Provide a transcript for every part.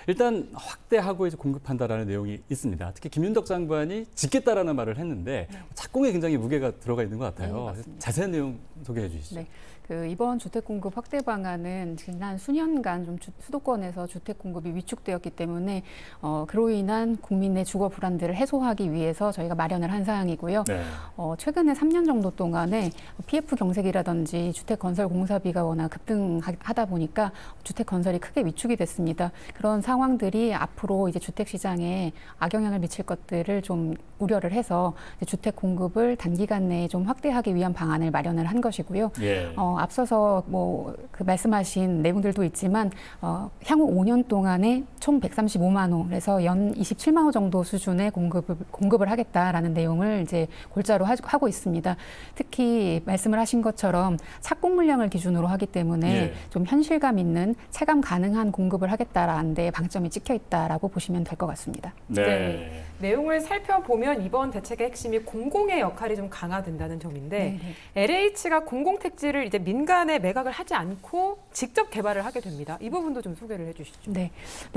일단 확대하고 이제 공급한다라는 내용이 있습니다. 특히 김윤덕 장관이 짓겠다라는 말을 했는데 착공에 굉장히 무게가 들어가 있는 것 같아요. 네, 자세한 내용 소개해 주시죠. 네. 이번 주택 공급 확대 방안은 지난 수년간 좀 수도권에서 주택 공급이 위축되었기 때문에 그로 인한 국민의 주거 불안들을 해소하기 위해서 저희가 마련을 한 사항이고요. 네. 최근에 3년 정도 동안에 PF 경색이라든지 주택 건설 공사비가 워낙 급등하다 보니까 주택 건설이 크게 위축이 됐습니다. 그런 상황들이 앞으로 이제 주택 시장에 악영향을 미칠 것들을 좀 우려를 해서 이제 주택 공급을 단기간 내에 좀 확대하기 위한 방안을 마련을 한 것이고요. 예. 앞서서 그 말씀하신 내용들도 있지만 향후 5년 동안에 총 135만 호, 그래서 연 27만 호 정도 수준의 공급을 하겠다라는 내용을 이제 골자로 하고 있습니다. 특히 말씀을 하신 것처럼 착공 물량을 기준으로 하기 때문에 예. 좀 현실감 있는 체감 가능한 공급을 하겠다라는 데 방점이 찍혀 있다라고 보시면 될 것 같습니다. 네. 네. 내용을 살펴보면 이번 대책의 핵심이 공공의 역할이 좀 강화된다는 점인데 LH가 공공택지를 이제 민간에 매각을 하지 않고 직접 개발을 하게 됩니다. 이 부분도 좀 소개를 해주시죠. 네.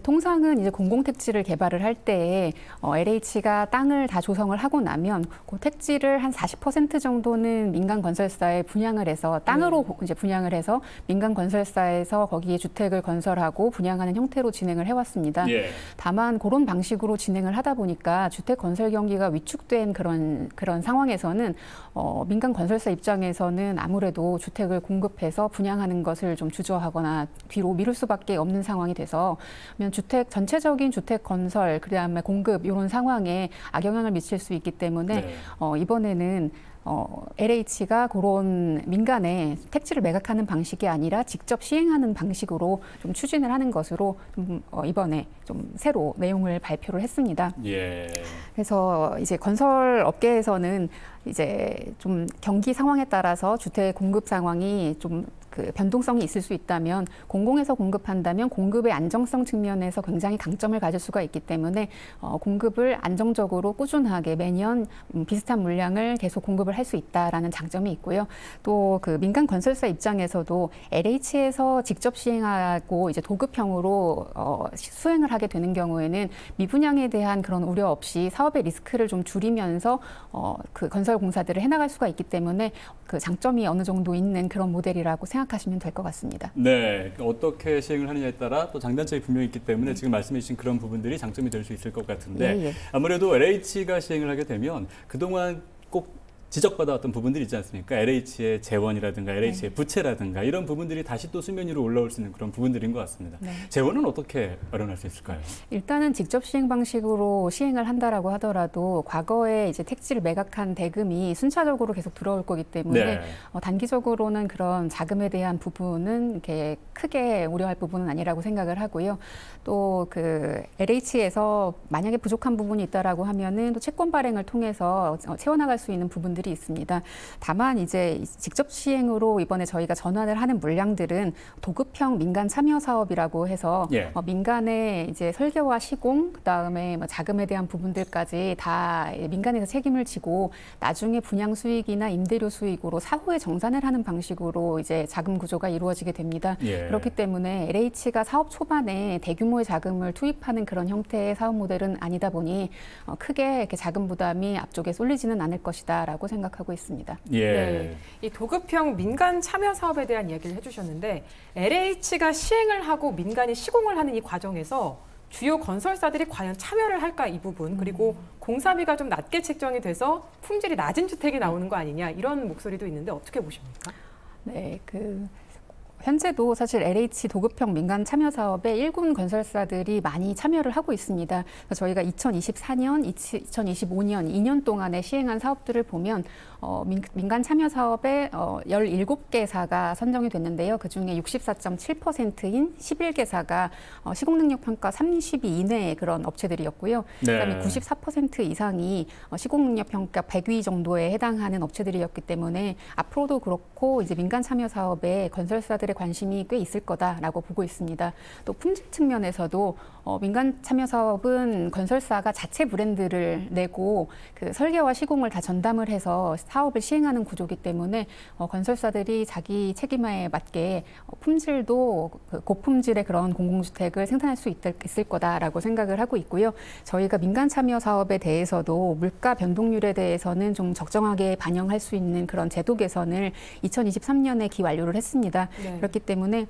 통상은 이제 공공택지를 개발을 할 때 LH가 땅을 다 조성을 하고 나면 그 택지를 한 40% 정도는 민간 건설사에 분양을 해서 땅으로 이제 분양을 해서 민간 건설사에서 거기에 주택을 건설하고 분양하는 형태로 진행을 해왔습니다. 예. 다만 그런 방식으로 진행을 하다 보니까 주택 건설 경기가 위축된 그런 상황에서는 민간 건설사 입장에서는 아무래도 주택을 공급해서 분양하는 것을 좀 주저하거나 뒤로 미룰 수밖에 없는 상황이 돼서 전체적인 주택 건설 그다음에 공급 이런 상황에 악영향을 미칠 수 있기 때문에 이번에는 LH가 그런 민간에 택지를 매각하는 방식이 아니라 직접 시행하는 방식으로 좀 추진을 하는 것으로 이번에 좀 새로 내용을 발표를 했습니다. 예. 그래서 이제 건설 업계에서는 이제 좀 경기 상황에 따라서 주택 공급 상황이 좀 변동성이 있을 수 있다면 공공에서 공급한다면 공급의 안정성 측면에서 굉장히 강점을 가질 수가 있기 때문에 공급을 안정적으로 꾸준하게 매년 비슷한 물량을 계속 공급을 할 수 있다라는 장점이 있고요. 또 그 민간 건설사 입장에서도 LH에서 직접 시행하고 이제 도급형으로 수행을 하게 되는 경우에는 미분양에 대한 그런 우려 없이 사업의 리스크를 좀 줄이면서 그 건설 공사들을 해나갈 수가 있기 때문에 그 장점이 어느 정도 있는 그런 모델이라고 생각하시면 될 것 같습니다. 네, 어떻게 시행을 하느냐에 따라 또 장단점이 분명히 있기 때문에 지금 말씀해 주신 그런 부분들이 장점이 될 수 있을 것 같은데 예. 아무래도 LH가 시행을 하게 되면 그동안 꼭 지적받아왔던 부분들이 있지 않습니까? LH의 재원이라든가 LH의 부채라든가 이런 부분들이 다시 또 수면 위로 올라올 수 있는 그런 부분들인 것 같습니다. 네. 재원은 어떻게 마련할 수 있을까요? 일단은 직접 시행 방식으로 시행을 한다라고 하더라도 과거에 이제 택지를 매각한 대금이 순차적으로 계속 들어올 거기 때문에 네. 단기적으로는 그런 자금에 대한 부분은 이렇게 크게 우려할 부분은 아니라고 생각을 하고요. 또 그 LH에서 만약에 부족한 부분이 있다라고 하면은 또 채권 발행을 통해서 채워나갈 수 있는 부분들이 있습니다. 다만 이제 직접 시행으로 이번에 저희가 전환을 하는 물량들은 도급형 민간 참여 사업이라고 해서 예. 민간의 이제 설계와 시공, 그다음에 자금에 대한 부분들까지 다 민간에서 책임을 지고 나중에 분양 수익이나 임대료 수익으로 사후에 정산을 하는 방식으로 이제 자금 구조가 이루어지게 됩니다. 예. 그렇기 때문에 LH가 사업 초반에 대규모의 자금을 투입하는 그런 형태의 사업 모델은 아니다 보니 크게 이렇게 자금 부담이 앞쪽에 쏠리지는 않을 것이다라고 생각하고 있습니다. 예. 네. 이 도급형 민간 참여 사업에 대한 이야기를 해주셨는데 LH가 시행을 하고 민간이 시공을 하는 이 과정에서 주요 건설사들이 과연 참여를 할까 이 부분 그리고 공사비가 좀 낮게 책정이 돼서 품질이 낮은 주택이 나오는 거 아니냐 이런 목소리도 있는데 어떻게 보십니까? 네, 현재도 사실 LH 도급형 민간 참여 사업에 일군 건설사들이 많이 참여를 하고 있습니다. 저희가 2024년, 2025년 2년 동안에 시행한 사업들을 보면 민간 참여 사업에 17개사가 선정이 됐는데요. 그중에 64.7%인 11개사가 시공능력 평가 32 이내의 그런 업체들이었고요. 네. 그다음에 94% 이상이 시공능력 평가 100위 정도에 해당하는 업체들이었기 때문에 앞으로도 그렇고 이제 민간 참여 사업에 건설사들의 민간인들의 관심이 꽤 있을 거다라고 보고 있습니다. 또 품질 측면에서도 민간 참여 사업은 건설사가 자체 브랜드를 내고 그 설계와 시공을 다 전담을 해서 사업을 시행하는 구조이기 때문에 건설사들이 자기 책임에 맞게 품질도 고품질의 그런 공공주택을 생산할 수 있을 거다라고 생각을 하고 있고요. 저희가 민간 참여 사업에 대해서도 물가 변동률에 대해서는 좀 적정하게 반영할 수 있는 그런 제도 개선을 2023년에 기완료를 했습니다. 네. 그렇기 때문에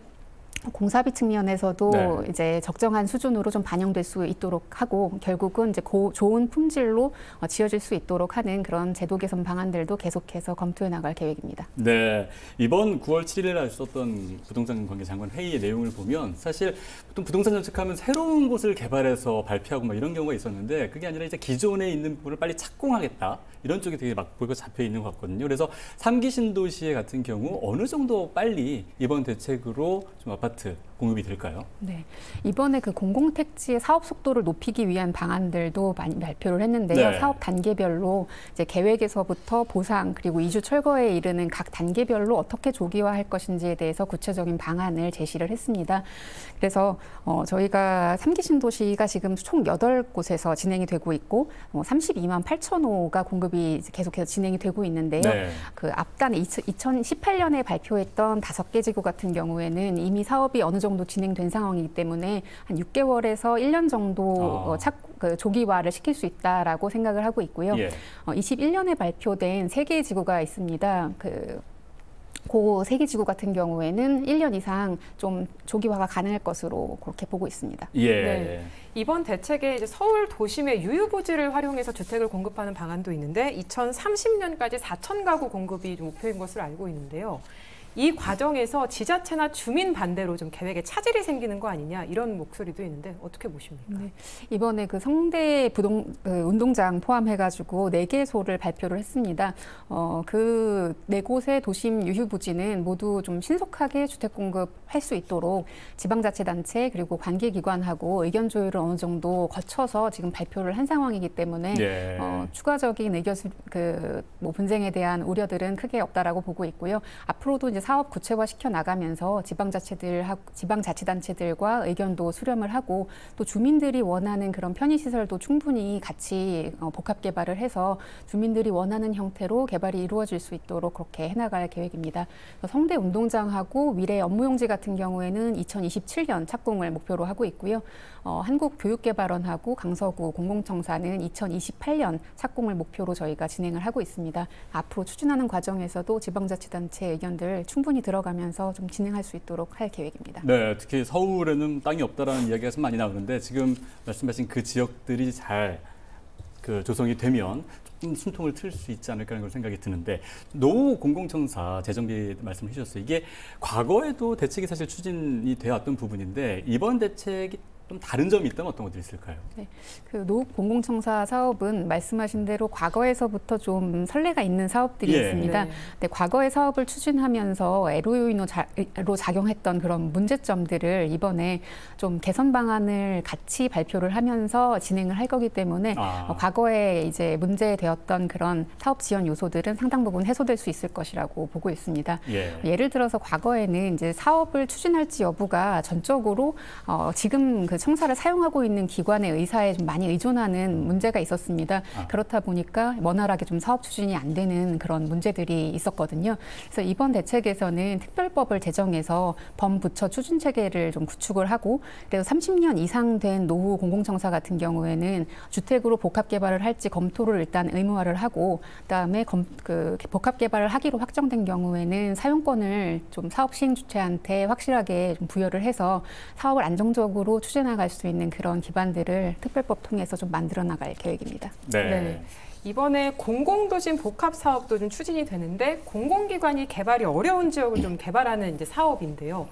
공사비 측면에서도 네. 이제 적정한 수준으로 좀 반영될 수 있도록 하고 결국은 이제 좋은 품질로 지어질 수 있도록 하는 그런 제도 개선 방안들도 계속해서 검토해 나갈 계획입니다. 네, 이번 9월 7일에 있었던 부동산 관계 장관 회의의 내용을 보면 사실 보통 부동산 정책하면 새로운 곳을 개발해서 발표하고 막 이런 경우가 있었는데 그게 아니라 이제 기존에 있는 부분을 빨리 착공하겠다 이런 쪽이 되게 막 보이고 잡혀 있는 것 같거든요. 그래서 3기 신도시의 같은 경우 어느 정도 빨리 이번 대책으로 좀 아파트 공급이 될까요? 네, 이번에 그 공공택지의 사업 속도를 높이기 위한 방안들도 많이 발표를 했는데요. 네. 사업 단계별로 이제 계획에서부터 보상 그리고 이주 철거에 이르는 각 단계별로 어떻게 조기화할 것인지에 대해서 구체적인 방안을 제시를 했습니다. 그래서 저희가 3기 신도시가 지금 총 8곳에서 진행이 되고 있고 32만 8천 호가 공급이 계속해서 진행이 되고 있는데요. 네. 그 앞단 2018년에 발표했던 5개 지구 같은 경우에는 이미 사업이 어느 정도 진행된 상황이기 때문에 한 6개월에서 1년 정도 조기화를 시킬 수 있다라고 생각을 하고 있고요. 예. 21년에 발표된 3개의 지구가 있습니다. 그 3개 지구 같은 경우에는 1년 이상 좀 조기화가 가능할 것으로 그렇게 보고 있습니다. 예. 네. 이번 대책에 이제 서울 도심의 유휴부지를 활용해서 주택을 공급하는 방안도 있는데 2030년까지 4천 가구 공급이 목표인 것으로 알고 있는데요. 이 과정에서 지자체나 주민 반대로 좀 계획에 차질이 생기는 거 아니냐 이런 목소리도 있는데 어떻게 보십니까? 네. 이번에 그 성대 운동장 포함해가지고 4개소를 발표를 했습니다. 그 4곳의 도심 유휴부지는 모두 좀 신속하게 주택 공급할 수 있도록 지방자치단체 그리고 관계기관하고 의견 조율을 어느 정도 거쳐서 지금 발표를 한 상황이기 때문에 예. 추가적인 의견 분쟁에 대한 우려들은 크게 없다라고 보고 있고요. 앞으로도 이제 사업 구체화시켜 나가면서 지방자치단체들과 의견도 수렴을 하고 또 주민들이 원하는 그런 편의시설도 충분히 같이 복합 개발을 해서 주민들이 원하는 형태로 개발이 이루어질 수 있도록 그렇게 해나갈 계획입니다. 성대 운동장하고 미래 업무용지 같은 경우에는 2027년 착공을 목표로 하고 있고요. 한국교육개발원하고 강서구 공공청사는 2028년 착공을 목표로 저희가 진행을 하고 있습니다. 앞으로 추진하는 과정에서도 지방자치단체 의견들 충분히 들어가면서 좀 진행할 수 있도록 할 계획입니다. 네, 특히 서울에는 땅이 없다라는 이야기가 좀 많이 나오는데 지금 말씀하신 그 지역들이 잘 조성이 되면 좀 숨통을 틀 수 있지 않을까라는 걸 생각이 드는데 노후 공공청사 재정비 말씀을 해주셨어요. 이게 과거에도 대책이 사실 추진이 되어왔던 부분인데 이번 대책이 좀 다른 점이 있다면 어떤 것들이 있을까요? 네, 그 노후 공공청사 사업은 말씀하신 대로 과거에서부터 좀 선례가 있는 사업들이 예. 있습니다. 네. 근데 과거의 사업을 추진하면서 LOU로 작용했던 그런 문제점들을 이번에 좀 개선 방안을 같이 발표를 하면서 진행을 할 거기 때문에 과거에 이제 문제되었던 그런 사업 지원 요소들은 상당 부분 해소될 수 있을 것이라고 보고 있습니다. 예. 예를 들어서 과거에는 이제 사업을 추진할지 여부가 전적으로 지금 그 청사를 사용하고 있는 기관의 의사에 좀 많이 의존하는 문제가 있었습니다. 그렇다 보니까 원활하게 좀 사업 추진이 안 되는 그런 문제들이 있었거든요. 그래서 이번 대책에서는 특별법을 제정해서 범부처 추진 체계를 좀 구축을 하고 그래서 30년 이상 된 노후 공공청사 같은 경우에는 주택으로 복합 개발을 할지 검토를 일단 의무화를 하고 그다음에 복합 개발을 하기로 확정된 경우에는 사용권을 좀 사업 시행 주체한테 확실하게 좀 부여를 해서 사업을 안정적으로 추진하갈 수 있는 그런 기반들을 특별법 통해서 좀 만들어 나갈 계획입니다. 네. 네. 이번에 공공도심 복합 사업도 좀 추진이 되는데 공공기관이 개발이 어려운 지역을 좀 개발하는 이제 사업인데요.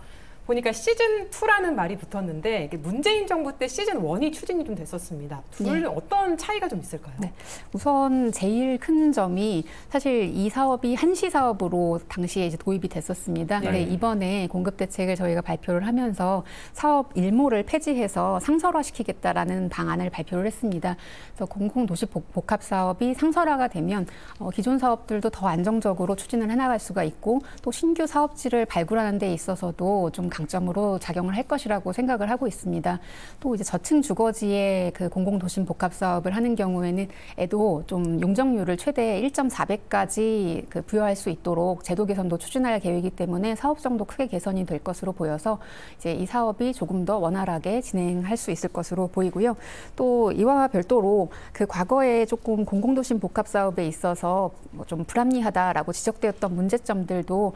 보니까 시즌2라는 말이 붙었는데 문재인 정부 때 시즌1이 추진이 좀 됐었습니다. 둘 어떤 차이가 좀 있을까요? 네. 우선 제일 큰 점이 사실 이 사업이 한시 사업으로 당시에 이제 도입이 됐었습니다. 근데 이번에 공급 대책을 저희가 발표를 하면서 사업 일모를 폐지해서 상설화시키겠다라는 방안을 발표를 했습니다. 그래서 공공도시 복합 사업이 상설화가 되면 기존 사업들도 더 안정적으로 추진을 해나갈 수가 있고 또 신규 사업지를 발굴하는 데 있어서도 좀 강점으로 작용을 할 것이라고 생각을 하고 있습니다. 또 이제 저층 주거지에 그 공공도심 복합 사업을 하는 경우에는 에도 좀 용적률을 최대 1.4배까지 그 부여할 수 있도록 제도 개선도 추진할 계획이기 때문에 사업성도 크게 개선이 될 것으로 보여서 이제 이 사업이 조금 더 원활하게 진행할 수 있을 것으로 보이고요. 또 이와 별도로 그 과거에 조금 공공도심 복합 사업에 있어서 좀 불합리하다라고 지적되었던 문제점들도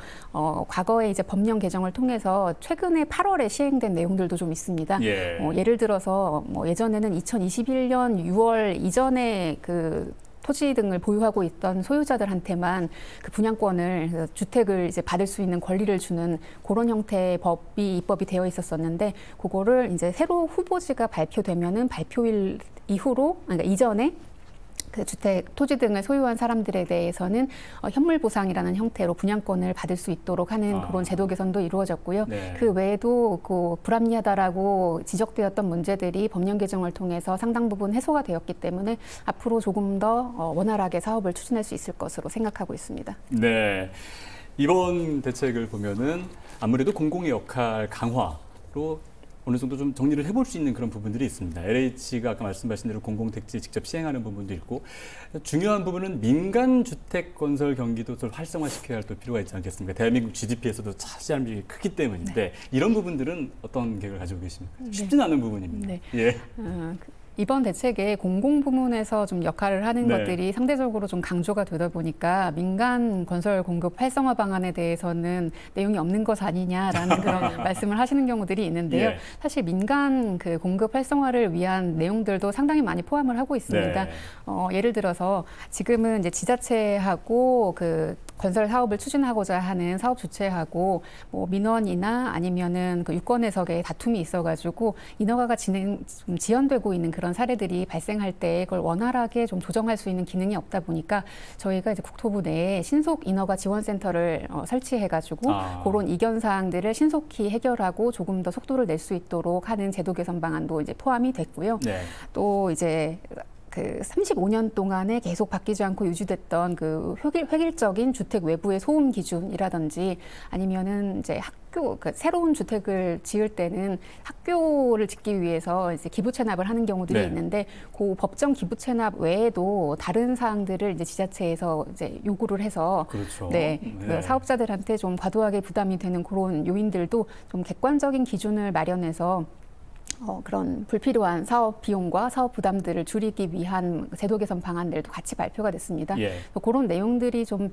과거에 이제 법령 개정을 통해서 최근에 8월에 시행된 내용들도 좀 있습니다. 예를 들어서 예전에는 2021년 6월 이전에 그 토지 등을 보유하고 있던 소유자들한테만 그 분양권을 주택을 이제 받을 수 있는 권리를 주는 그런 형태의 법이 입법이 되어 있었었는데 그거를 이제 새로 후보지가 발표되면은 발표일 이후로 그러니까 이전에 그 주택, 토지 등을 소유한 사람들에 대해서는 현물 보상이라는 형태로 분양권을 받을 수 있도록 하는 그런 제도 개선도 이루어졌고요. 그 외에도 그 불합리하다라고 지적되었던 문제들이 법령 개정을 통해서 상당 부분 해소가 되었기 때문에 앞으로 조금 더 원활하게 사업을 추진할 수 있을 것으로 생각하고 있습니다. 네, 이번 대책을 보면은 아무래도 공공의 역할 강화로 어느 정도 좀 정리를 해볼 수 있는 그런 부분들이 있습니다. LH가 아까 말씀하신 대로 공공택지 직접 시행하는 부분도 있고 중요한 부분은 민간 주택 건설 경기도 좀 활성화시켜야 할 또 필요가 있지 않겠습니까? 대한민국 GDP에서도 차지하는 비율이 크기 때문인데 이런 부분들은 어떤 계획을 가지고 계십니까? 쉽지는 않은 부분입니다. 이번 대책에 공공부문에서 좀 역할을 하는 것들이 상대적으로 좀 강조가 되다 보니까 민간 건설 공급 활성화 방안에 대해서는 내용이 없는 것 아니냐라는 그런 말씀을 하시는 경우들이 있는데요. 사실 민간 그 공급 활성화를 위한 내용들도 상당히 많이 포함을 하고 있습니다. 예를 들어서 지금은 이제 지자체하고 그 건설 사업을 추진하고자 하는 사업 주체하고 뭐 민원이나 아니면은 그 유권해석에 다툼이 있어가지고 인허가가 지연되고 있는 그런 사례들이 발생할 때 그걸 원활하게 좀 조정할 수 있는 기능이 없다 보니까 저희가 이제 국토부 내에 신속 인허가 지원센터를 설치해가지고 그런 이견 사항들을 신속히 해결하고 조금 더 속도를 낼 수 있도록 하는 제도 개선 방안도 이제 포함이 됐고요. 또 이제 그 35년 동안에 계속 바뀌지 않고 유지됐던 그 획일적인 주택 외부의 소음 기준이라든지 아니면은 이제 학교, 그 새로운 주택을 지을 때는 학교를 짓기 위해서 이제 기부 체납을 하는 경우들이 있는데 그 법정 기부 체납 외에도 다른 사항들을 이제 지자체에서 이제 요구를 해서 그 사업자들한테 좀 과도하게 부담이 되는 그런 요인들도 좀 객관적인 기준을 마련해서 그런 불필요한 사업 비용과 사업 부담들을 줄이기 위한 제도 개선 방안들도 같이 발표가 됐습니다. 그런 내용들이 좀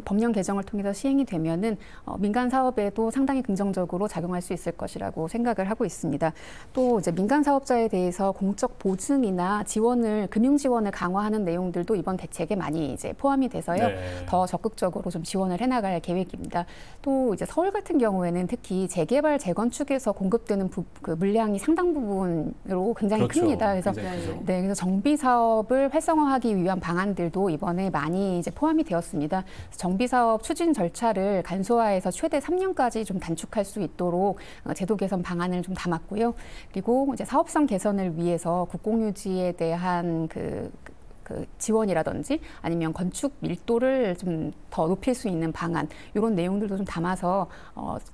법령 개정을 통해서 시행이 되면은 민간 사업에도 상당히 긍정적으로 작용할 수 있을 것이라고 생각을 하고 있습니다. 또 이제 민간 사업자에 대해서 공적 보증이나 지원을 금융 지원을 강화하는 내용들도 이번 대책에 많이 이제 포함이 돼서요. 더 적극적으로 좀 지원을 해나갈 계획입니다. 또 이제 서울 같은 경우에는 특히 재개발 재건축에서 공급되는 그 물량이 상당 부분으로 굉장히 큽니다. 그래서 그래서 정비 사업을 활성화하기 위한 방안들도 이번에 많이 이제 포함이 되었습니다. 정비 사업 추진 절차를 간소화해서 최대 3년까지 좀 단축할 수 있도록 제도 개선 방안을 좀 담았고요. 그리고 이제 사업성 개선을 위해서 국공유지에 대한 그 지원이라든지 아니면 건축 밀도를 좀 더 높일 수 있는 방안 이런 내용들도 좀 담아서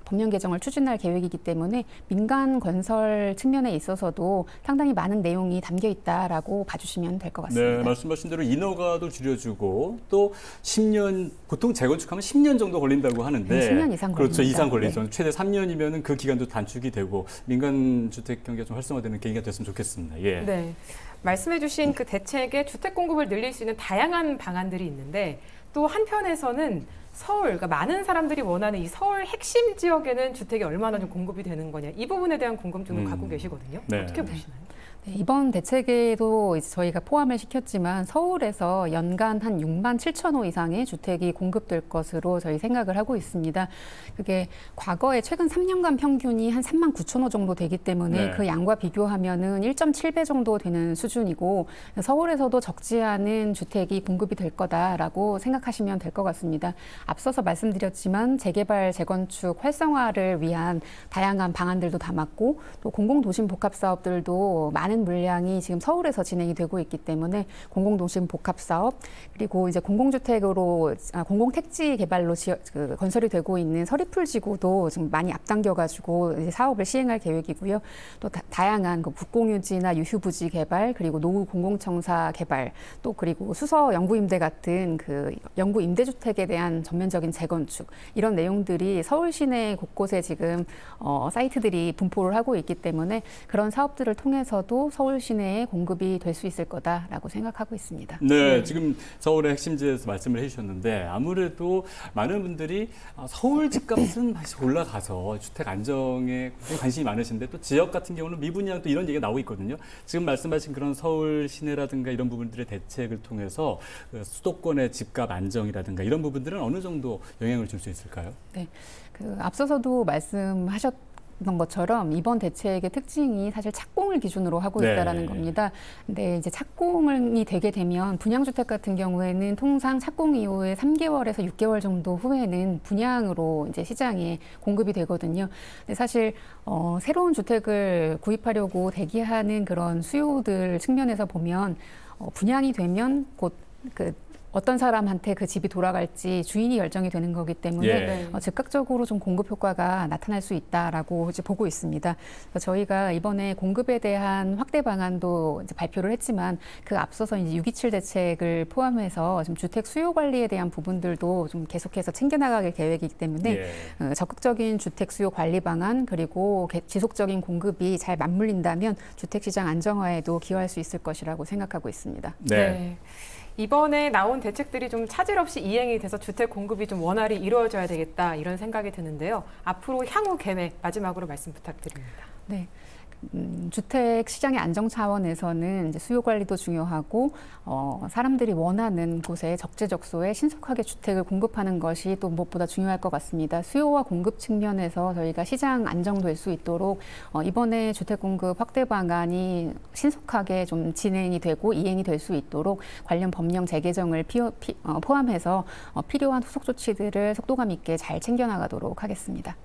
법령 개정을 추진할 계획이기 때문에 민간 건설 측면에 있어서도 상당히 많은 내용이 담겨 있다라고 봐주시면 될 것 같습니다. 네, 말씀하신 대로 인허가도 줄여주고 또 10년 보통 재건축하면 10년 정도 걸린다고 하는데 10년 이상 걸립니다. 그렇죠, 이상 걸리죠. 최대 3년이면은 그 기간도 단축이 되고 민간 주택 경기가 좀 활성화되는 계기가 됐으면 좋겠습니다. 네. 말씀해주신 그 대책의 주택 공급을 늘릴 수 있는 다양한 방안들이 있는데 또 한편에서는 서울, 그러니까 많은 사람들이 원하는 이 서울 핵심 지역에는 주택이 얼마나 좀 공급이 되는 거냐 이 부분에 대한 궁금증을 갖고 계시거든요. 어떻게 보시나요? 네, 이번 대책에도 이제 저희가 포함을 시켰지만 서울에서 연간 한 6만 7천 호 이상의 주택이 공급될 것으로 저희 생각을 하고 있습니다. 그게 과거에 최근 3년간 평균이 한 3만 9천 호 정도 되기 때문에 네. 그 양과 비교하면은 1.7배 정도 되는 수준이고 서울에서도 적지 않은 주택이 공급이 될 거다라고 생각하시면 될 것 같습니다. 앞서서 말씀드렸지만 재개발, 재건축, 활성화를 위한 다양한 방안들도 담았고 또 공공도심 복합 사업들도 많은 물량이 지금 서울에서 진행이 되고 있기 때문에 공공도심 복합 사업 그리고 이제 공공주택으로 공공택지 개발로 건설이 되고 있는 서리풀지구도 지금 많이 앞당겨가지고 이제 사업을 시행할 계획이고요. 또 다양한 그 국공유지나 유휴부지 개발 그리고 노후 공공청사 개발 또 그리고 수서 영구임대 같은 그 영구 임대주택에 대한 전면적인 재건축 이런 내용들이 서울 시내 곳곳에 지금 사이트들이 분포를 하고 있기 때문에 그런 사업들을 통해서도 서울 시내에 공급이 될 수 있을 거다라고 생각하고 있습니다. 네, 지금 서울의 핵심지에서 말씀을 해주셨는데 아무래도 많은 분들이 서울 집값은 다시 올라가서 주택 안정에 관심이 많으신데 또 지역 같은 경우는 미분양 또 이런 얘기가 나오고 있거든요. 지금 말씀하신 그런 서울 시내라든가 이런 부분들의 대책을 통해서 수도권의 집값 안정이라든가 이런 부분들은 어느 정도 영향을 줄 수 있을까요? 네, 앞서서도 말씀하셨던 것처럼 이번 대책의 특징이 사실 착공을 기준으로 하고 있다라는 겁니다. 근데 이제 착공이 되게 되면 분양주택 같은 경우에는 통상 착공 이후에 3개월에서 6개월 정도 후에는 분양으로 이제 시장에 공급이 되거든요. 근데 사실 새로운 주택을 구입하려고 대기하는 그런 수요들 측면에서 보면 분양이 되면 곧 어떤 사람한테 그 집이 돌아갈지 주인이 결정이 되는 거기 때문에 즉각적으로 좀 공급 효과가 나타날 수 있다라고 이제 보고 있습니다. 그래서 저희가 이번에 공급에 대한 확대 방안도 이제 발표를 했지만 그 앞서서 이제 6.27 대책을 포함해서 좀 주택 수요 관리에 대한 부분들도 좀 계속해서 챙겨나갈 계획이기 때문에 적극적인 주택 수요 관리 방안 그리고 지속적인 공급이 잘 맞물린다면 주택 시장 안정화에도 기여할 수 있을 것이라고 생각하고 있습니다. 네. 이번에 나온 대책들이 좀 차질 없이 이행이 돼서 주택 공급이 좀 원활히 이루어져야 되겠다 이런 생각이 드는데요. 앞으로 향후 계획 마지막으로 말씀 부탁드립니다. 네. 주택 시장의 안정 차원에서는 이제 수요 관리도 중요하고 사람들이 원하는 곳에 적재적소에 신속하게 주택을 공급하는 것이 또 무엇보다 중요할 것 같습니다. 수요와 공급 측면에서 저희가 시장 안정될 수 있도록 이번에 주택 공급 확대 방안이 신속하게 좀 진행이 되고 이행이 될 수 있도록 관련 법령 재개정을 포함해서 필요한 후속 조치들을 속도감 있게 잘 챙겨나가도록 하겠습니다.